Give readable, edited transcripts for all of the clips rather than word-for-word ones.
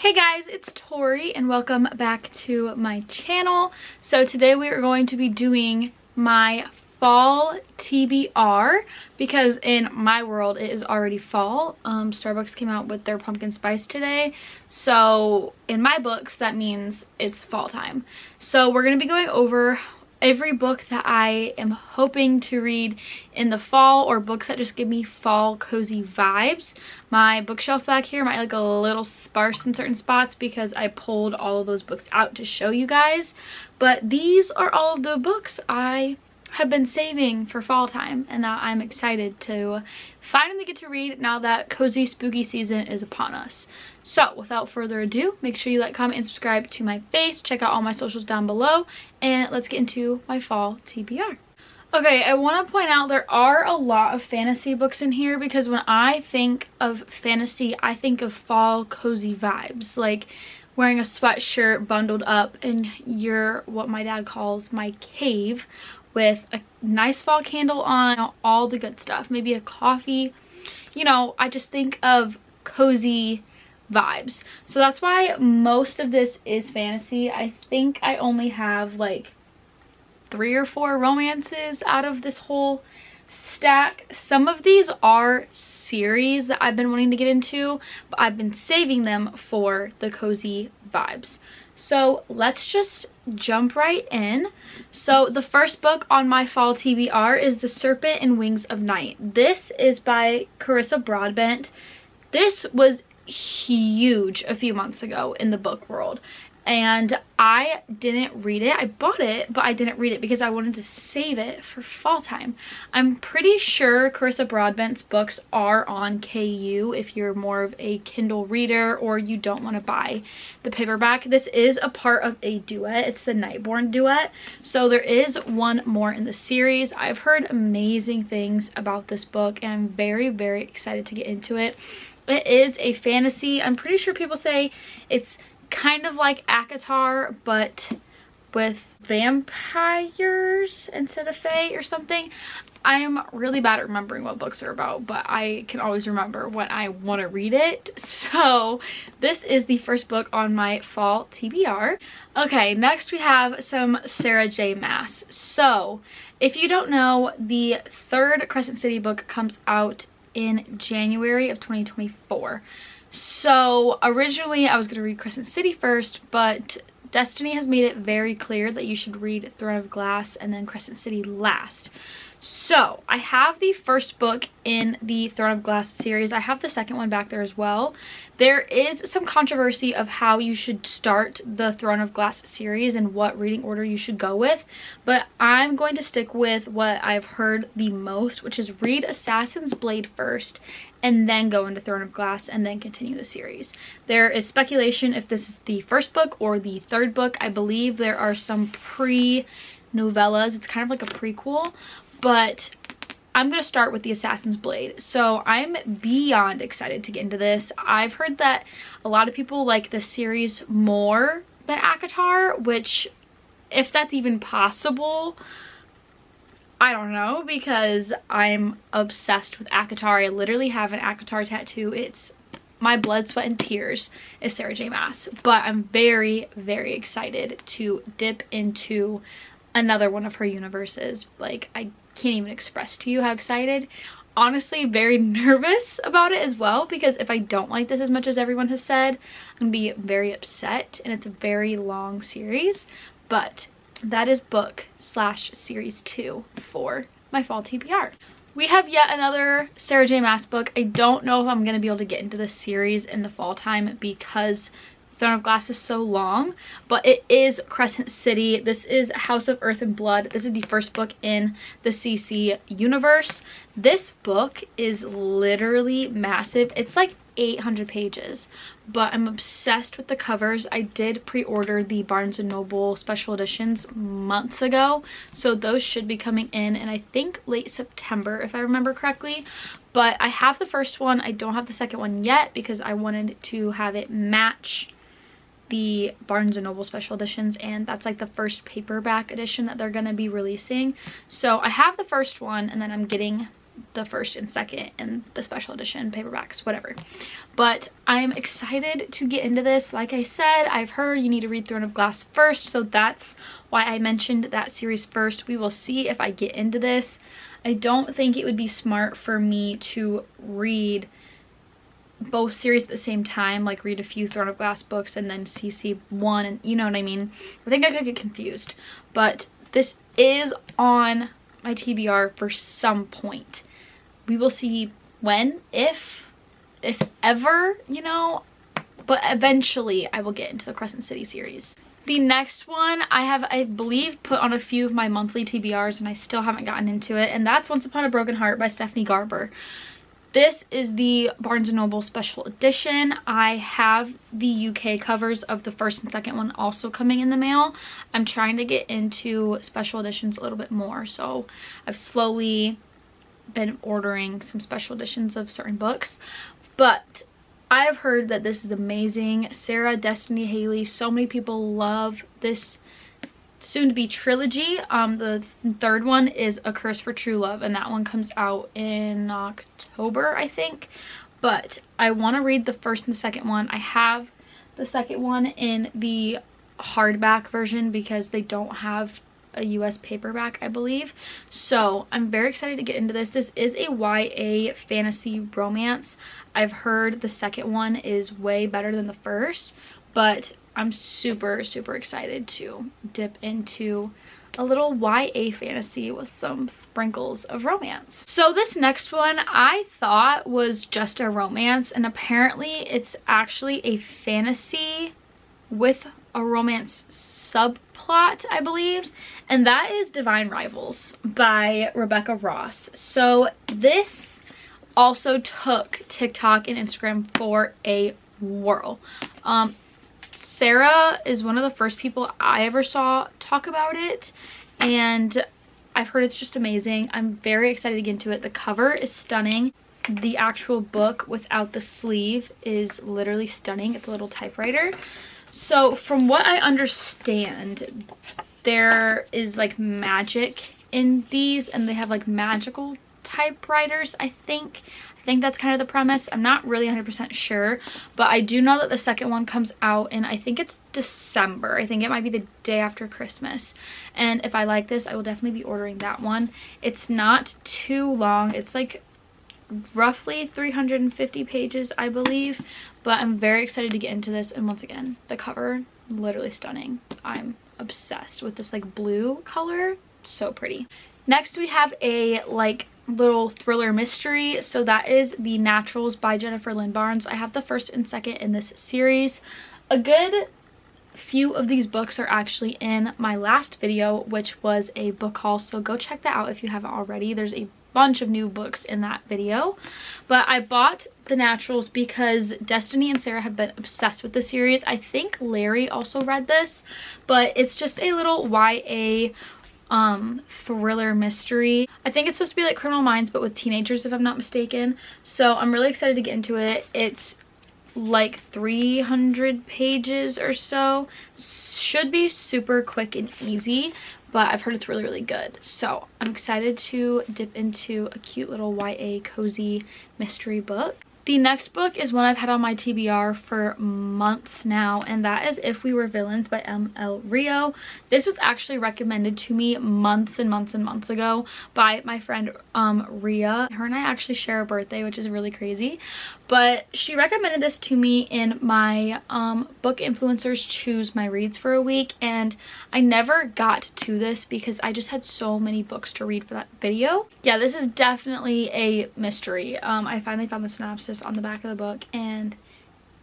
Hey guys, it's Tori and welcome back to my channel. So today we are going to be doing my fall TBR because in my world it is already fall. Starbucks came out with their pumpkin spice today. So in my books that means it's fall time. So we're going to be going over every book that I am hoping to read in the fall, or books that just give me fall cozy vibes. My bookshelf back here might look a little sparse in certain spots because I pulled all of those books out to show you guys, but these are all of the books I have been saving for fall time and that I'm excited to finally get to read now that cozy spooky season is upon us. So without further ado, make sure you like, comment, and subscribe to my face. Check out all my socials down below, and let's get into my fall TBR. Okay, I want to point out there are a lot of fantasy books in here because when I think of fantasy, I think of fall cozy vibes, like wearing a sweatshirt bundled up in your, what my dad calls my cave, with a nice fall candle on, all the good stuff, maybe a coffee. You know, I just think of cozy vibes. So that's why most of this is fantasy. I think I only have like 3 or 4 romances out of this whole stack. Some of these are series that I've been wanting to get into, but I've been saving them for the cozy vibes. So let's just jump right in. So the first book on my fall TBR is The Serpent and Wings of Night. This is by Carissa Broadbent. This was huge a few months ago in the book world, and I didn't read it. I bought it, but I didn't read it because I wanted to save it for fall time. I'm pretty sure Carissa Broadbent's books are on KU if you're more of a Kindle reader or you don't want to buy the paperback. This is a part of a duet. It's the Nightborn duet. So there is one more in the series. I've heard amazing things about this book and I'm very, very excited to get into it. It is a fantasy. I'm pretty sure people say it's kind of like ACOTAR, but with vampires instead of fae or something. I am really bad at remembering what books are about, but I can always remember when I want to read it. So this is the first book on my fall TBR. Okay, next we have some Sarah J. Maas. So if you don't know, the 3rd Crescent City book comes out in January of 2024. So originally I was going to read Crescent City first, but Destiny has made it very clear that you should read Throne of Glass and then Crescent City last. So I have the first book in the Throne of Glass series. I have the second one back there as well. There is some controversy of how you should start the Throne of Glass series and what reading order you should go with, but I'm going to stick with what I've heard the most, which is read Assassin's Blade first and then go into Throne of Glass and then continue the series. There is speculation if this is the first book or the 3rd book. I believe there are some pre-novellas. It's kind of like a prequel, but I'm going to start with the Assassin's Blade. So I'm beyond excited to get into this. I've heard that a lot of people like the series more than ACOTAR, which, if that's even possible, I don't know, because I'm obsessed with ACOTAR. I literally have an ACOTAR tattoo. It's my blood, sweat, and tears is Sarah J. Maas. But I'm very, very excited to dip into another one of her universes. Like, I can't even express to you how excited. Honestly, very nervous about it as well, because if I don't like this as much as everyone has said, I'm gonna be very upset, and it's a very long series. But that is book / series 2 for my fall TBR. We have yet another Sarah J. Maas book. I don't know if I'm going to be able to get into this series in the fall time because Throne of Glass is so long, but it is Crescent City. This is House of Earth and Blood. This is the first book in the CC universe. This book is literally massive. It's like 800 pages, but I'm obsessed with the covers. I did pre-order the Barnes & Noble special editions months ago, so those should be coming in I think late September if I remember correctly. But I have the first one. I don't have the second one yet because I wanted to have it match the Barnes & Noble special editions, and that's like the first paperback edition that they're going to be releasing. So I have the first one, and then I'm getting the first and second and the special edition paperbacks, whatever. But I'm excited to get into this. Like I said, I've heard you need to read Throne of Glass first, so that's why I mentioned that series first. We will see if I get into this. I don't think it would be smart for me to read both series at the same time, like read a few Throne of Glass books and then CC one, and you know what I mean. I think I could get confused, but this is on my TBR for some point. We will see when, if ever, you know, but eventually I will get into the Crescent City series. The next one I have, I believe, put on a few of my monthly TBRs and I still haven't gotten into it, and that's Once Upon a Broken Heart by Stephanie Garber. This is the Barnes & Noble special edition. I have the UK covers of the first and second one also coming in the mail. I'm trying to get into special editions a little bit more, so I've slowly been ordering some special editions of certain books. But I've heard that this is amazing. Sarah, Destiny, Haley, so many people love this soon-to-be trilogy. The third one is A Curse for True Love, and that one comes out in October, I think. But I want to read the first and the second one. I have the second one in the hardback version because they don't have a US paperback, I believe. So I'm very excited to get into this. This is a YA fantasy romance. I've heard the second one is way better than the first, but I'm super excited to dip into a little YA fantasy with some sprinkles of romance. So this next one I thought was just a romance, and apparently it's actually a fantasy with a romance subplot, I believe, and that is Divine Rivals by Rebecca Ross. So this also took TikTok and Instagram for a whirl. Sarah is one of the first people I ever saw talk about it, and I've heard it's just amazing. I'm very excited to get into it. The cover is stunning. The actual book without the sleeve is literally stunning. It's a little typewriter. So from what I understand, there is like magic in these, and they have like magical typewriters, I think. That's kind of the premise. I'm not really 100% sure, but I do know that the second one comes out in, I think it's December. I think it might be the day after Christmas. And if I like this, I will definitely be ordering that one. It's not too long. It's like roughly 350 pages, I believe, but I'm very excited to get into this. And once again, the cover, literally stunning. I'm obsessed with this like blue color. So pretty. Next we have a like little thriller mystery. So that is The Naturals by Jennifer Lynn Barnes. I have the first and second in this series. A good few of these books are actually in my last video, which was a book haul, so go check that out if you haven't already. There's a bunch of new books in that video, but I bought The Naturals because Destiny and Sarah have been obsessed with the series. I think Larry also read this, but it's just a little YA thriller mystery. I think it's supposed to be like Criminal Minds but with teenagers, if I'm not mistaken. So I'm really excited to get into it. It's like 300 pages or so. Should be super quick and easy, but I've heard it's really good. So I'm excited to dip into a cute little YA cozy mystery book. The next book is one I've had on my TBR for months now, and that is If We Were Villains by M.L. Rio. This was actually recommended to me months and months ago by my friend Ria. Her and I actually share a birthday, which is really crazy. But she recommended this to me in my book influencers choose my reads for a week, and I never got to this because I just had so many books to read for that video. Yeah, this is definitely a mystery. I finally found the synopsis on the back of the book and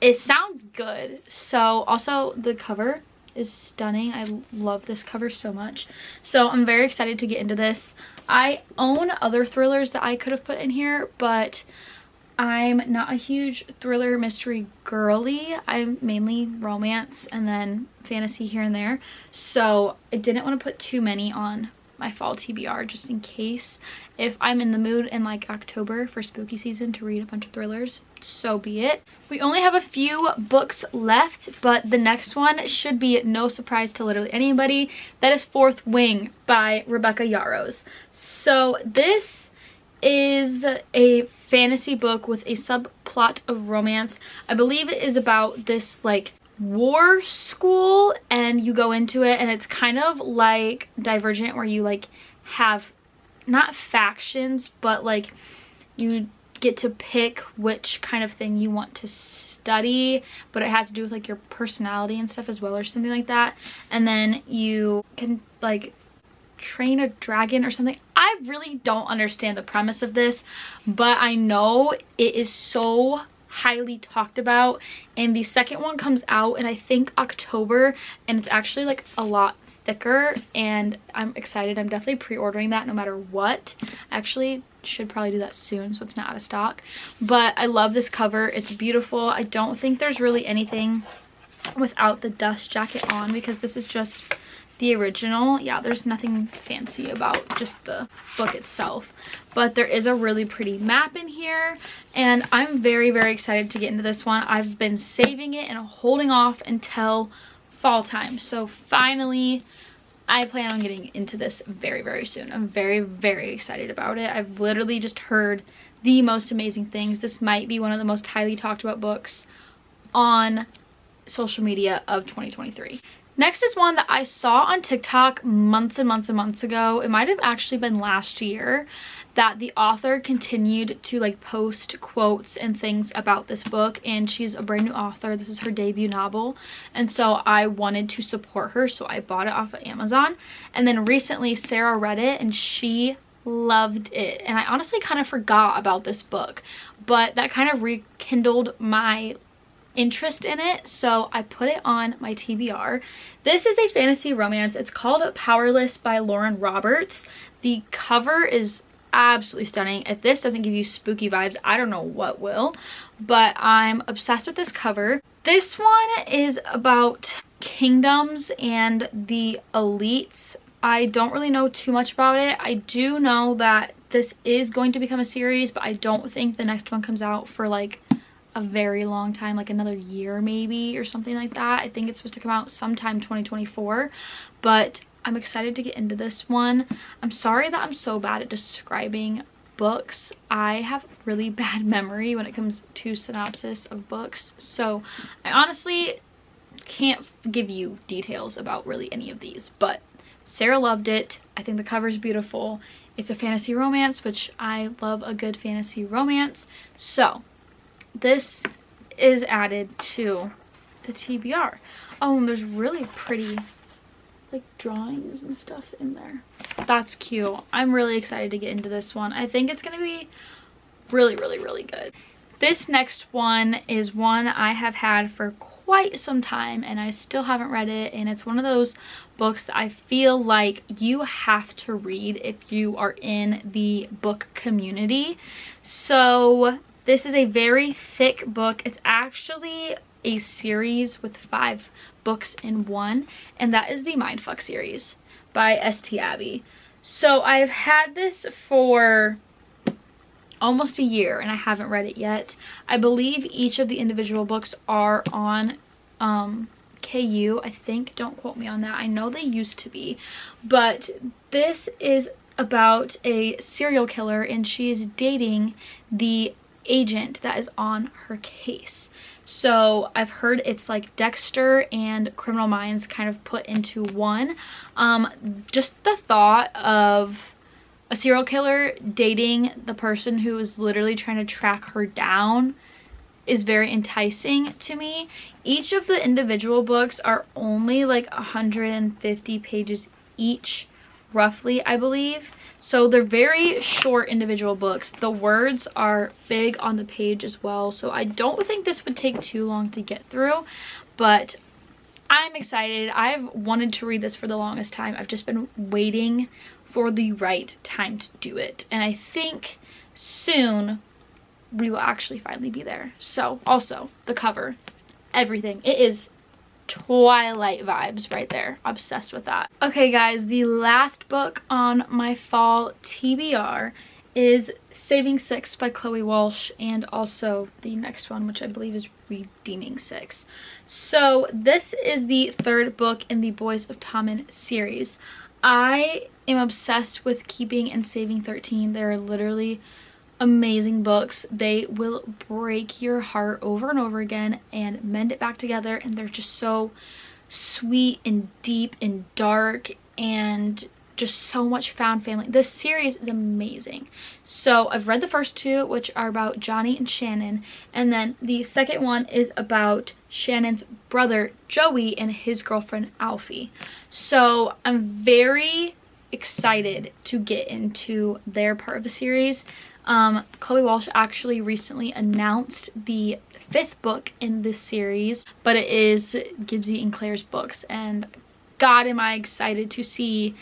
it sounds good. So also the cover is stunning. I love this cover so much. So I'm very excited to get into this. I own other thrillers that I could have put in here, but I'm not a huge thriller mystery girly. I'm mainly romance and then fantasy here and there. So I didn't want to put too many on my fall TBR just in case. If I'm in the mood in like October for spooky season to read a bunch of thrillers, so be it. We only have a few books left, but the next one should be no surprise to literally anybody. That is Fourth Wing by Rebecca Yarros. So this is a fantasy book with a subplot of romance. I believe it is about this like war school, and you go into it and it's kind of like Divergent, where you like have not factions, but like you get to pick which kind of thing you want to study, but it has to do with like your personality and stuff as well, or something like that. And then you can like train a dragon or something. I really don't understand the premise of this, but I know it is so highly talked about, and the second one comes out in I think October, and it's actually like a lot thicker, and I'm excited. I'm definitely pre-ordering that no matter what. Actually should probably do that soon so it's not out of stock, but I love this cover. It's beautiful. I don't think there's really anything without the dust jacket on, because this is just the original. Yeah, there's nothing fancy about just the book itself, but there is a really pretty map in here, and I'm very, very excited to get into this one. I've been saving it and holding off until fall time, so finally I plan on getting into this very, very soon. I'm very, very excited about it. I've literally just heard the most amazing things. This might be one of the most highly talked about books on social media of 2023. Next is one that I saw on TikTok months and months and months ago. It might have actually been last year, that the author continued to like post quotes and things about this book, and she's a brand new author. This is her debut novel, and so I wanted to support her, so I bought it off of Amazon. And then recently Sarah read it and she loved it, and I honestly kind of forgot about this book, but that kind of rekindled my interest in it, so I put it on my TBR. This is a fantasy romance. It's called Powerless by Lauren Roberts. The cover is absolutely stunning. If this doesn't give you spooky vibes, I don't know what will, but I'm obsessed with this cover. This one is about kingdoms and the elites. I don't really know too much about it. I do know that this is going to become a series, but I don't think the next one comes out for like a very long time, like another year maybe or something like that. I think it's supposed to come out sometime 2024, but I'm excited to get into this one. I'm sorry that I'm so bad at describing books. I have really bad memory when it comes to synopsis of books, so I honestly can't give you details about really any of these, but Sarah loved it. I think the cover is beautiful. It's a fantasy romance, which I love a good fantasy romance, so this is added to the TBR. Oh, and there's really pretty like drawings and stuff in there. That's cute. I'm really excited to get into this one. I think it's gonna be really, really, really good. This next one is one I have had for quite some time, and I still haven't read it, and it's one of those books that I feel like you have to read if you are in the book community. So this is a very thick book. It's actually a series with 5 books in one, and that is the Mindfuck series by St. Abbey. So I've had this for almost a year and I haven't read it yet. I believe each of the individual books are on KU, I think. Don't quote me on that. I know they used to be, but this is about a serial killer, and she is dating the agent that is on her case. So I've heard it's like Dexter and Criminal Minds kind of put into one. Just the thought of a serial killer dating the person who is literally trying to track her down is very enticing to me. Each of the individual books are only like 150 pages each, roughly, I believe. So they're very short individual books. The words are big on the page as well, so I don't think this would take too long to get through, but I'm excited. I've wanted to read this for the longest time. I've just been waiting for the right time to do it, and I think soon we will actually finally be there. So also the cover, everything, it is Twilight vibes right there. Obsessed with that. Okay guys, the last book on my fall TBR is Saving Six by Chloe Walsh, and also the next one, which I believe is Redeeming Six. So this is the 3rd book in the Boys of Tommen series. I am obsessed with Keeping and Saving 13. They're literally amazing books. They will break your heart over and over again and mend it back together, and they're just so sweet and deep and dark and just so much found family. This series is amazing. So I've read the first two, which are about Johnny and Shannon, and then the second one is about Shannon's brother Joey and his girlfriend Alfie. So I'm very excited to get into their part of the series. Chloe Walsh actually recently announced the 5th book in this series, but it is Gibbsy and Claire's books, and God, am I excited to see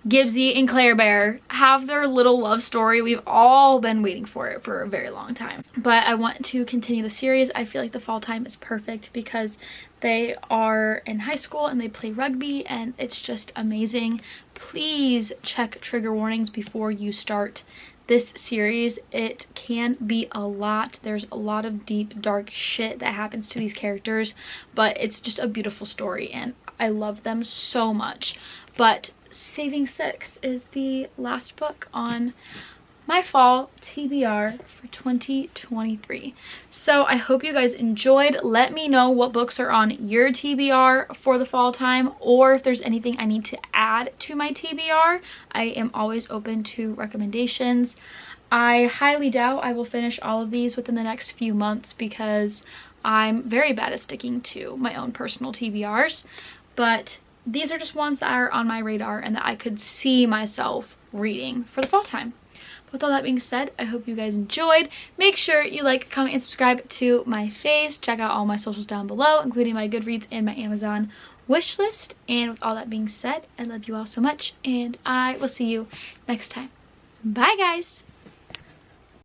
Gibbsy and Claire Bear have their little love story. We've all been waiting for it for a very long time. But I want to continue the series. I feel like the fall time is perfect because they are in high school and they play rugby, and it's just amazing. Please check trigger warnings before you start this series. It can be a lot. There's a lot of deep, dark shit that happens to these characters, but it's just a beautiful story and I love them so much. But Saving 6 is the last book on my fall TBR for 2023. So I hope you guys enjoyed. Let me know what books are on your TBR for the fall time, or if there's anything I need to add to my TBR. I am always open to recommendations. I highly doubt I will finish all of these within the next few months because I'm very bad at sticking to my own personal TBRs, but these are just ones that are on my radar and that I could see myself reading for the fall time. With all that being said, I hope you guys enjoyed. Make sure you like, comment, and subscribe to my face. Check out all my socials down below, including my Goodreads and my Amazon wish list. And with all that being said, I love you all so much, and I will see you next time. Bye, guys!